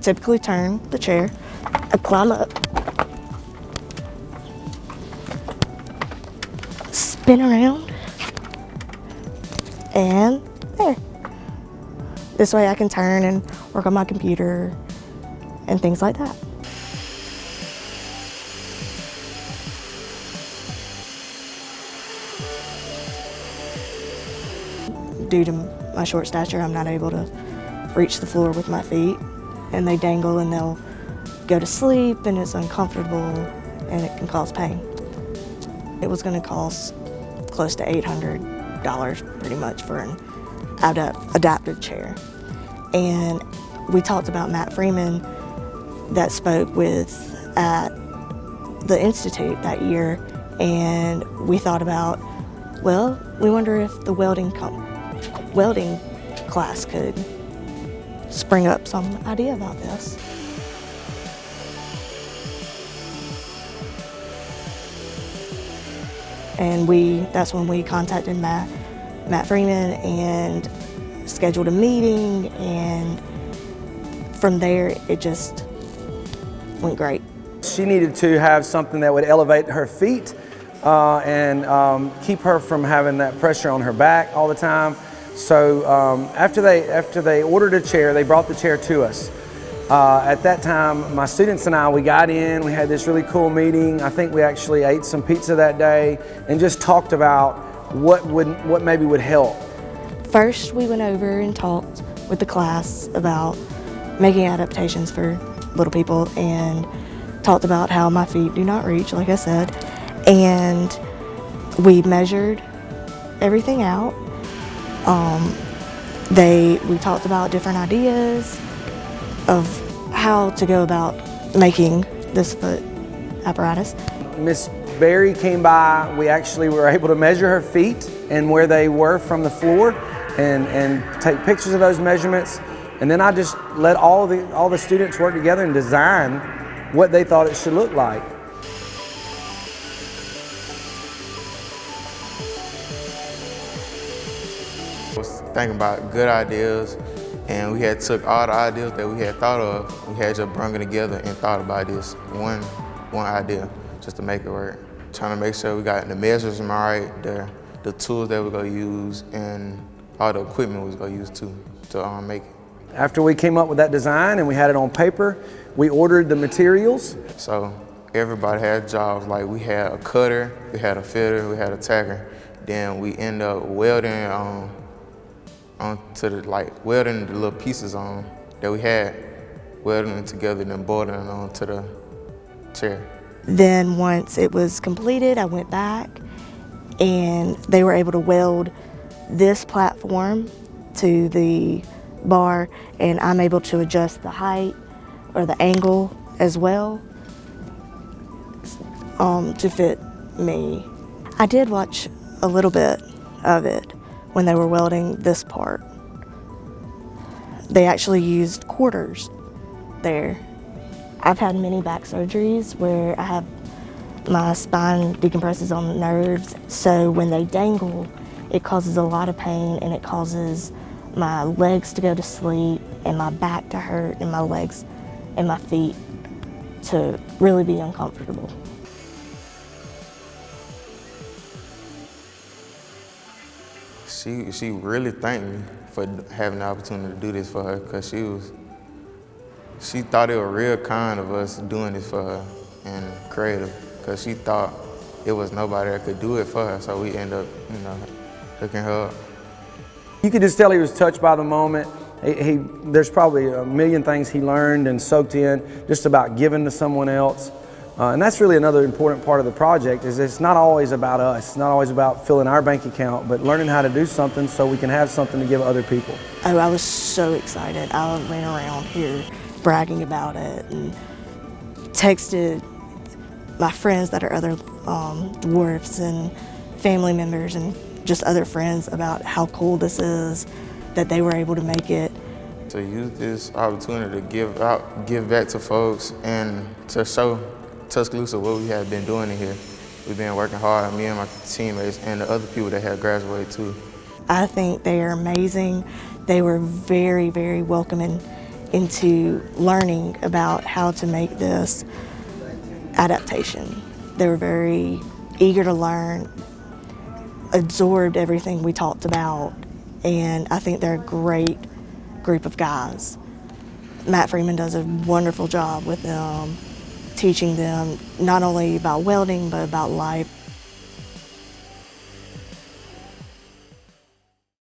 typically turn the chair, I climb up, spin around, and there. This way I can turn and work on my computer and things like that. Due to my short stature, I'm not able to reach the floor with my feet, and they dangle and they'll go to sleep, and it's uncomfortable and it can cause pain. It was going to cost close to $800 pretty much for an adaptive chair. And we talked about Matt Freeman that spoke with at the Institute that year, and we thought about, well, we wonder if the welding class could spring up some idea about this. And that's when we contacted Matt Freeman and scheduled a meeting, and from there it just went great. She needed to have something that would elevate her feet and keep her from having that pressure on her back all the time. So after they ordered a chair, they brought the chair to us. At that time, my students and I, we got in, we had this really cool meeting. I think we actually ate some pizza that day and just talked about what maybe would help. First, we went over and talked with the class about making adaptations for little people, and talked about how my feet do not reach, like I said, and we measured everything out. We talked about different ideas of how to go about making this foot apparatus. Miss Berry came by. We actually were able to measure her feet and where they were from the floor, and take pictures of those measurements. And then I just let all the students work together and design what they thought it should look like. I was thinking about good ideas, and we had took all the ideas that we had thought of, we had just brought it together and thought about this one idea just to make it work. Trying to make sure we got the measures right, the tools that we're gonna use, and all the equipment we was gonna use to make it. After we came up with that design and we had it on paper, we ordered the materials. So everybody had jobs. Like we had a cutter, we had a fitter, we had a tacker. Then we end up welding welding the little pieces on that we had, welding them together and then bolting them onto the chair. Then once it was completed, I went back and they were able to weld this platform to the bar, and I'm able to adjust the height or the angle as well to fit me. I did watch a little bit of it when they were welding this part. They actually used quarters there. I've had many back surgeries where I have my spine decompresses on the nerves, so when they dangle, it causes a lot of pain, and it causes my legs to go to sleep and my back to hurt and my legs and my feet to really be uncomfortable. She really thanked me for having the opportunity to do this for her, because she thought it was real kind of us doing this for her and creative, because she thought it was nobody that could do it for her, so we end up, hooking her up. You could just tell he was touched by the moment. There's probably a million things he learned and soaked in just about giving to someone else. And that's really another important part of the project, is it's not always about us. It's not always about filling our bank account, but learning how to do something so we can have something to give other people. Oh, I was so excited. I ran around here bragging about it and texted my friends that are other dwarfs and family members and just other friends about how cool this is, that they were able to make it. To use this opportunity to give back to folks, and to show Tuscaloosa what we have been doing in here. We've been working hard, me and my teammates and the other people that have graduated too. I think they are amazing. They were very, very welcoming into learning about how to make this adaptation. They were very eager to learn, absorbed everything we talked about, and I think they're a great group of guys. Matt Freeman does a wonderful job with them, teaching them not only about welding, but about life.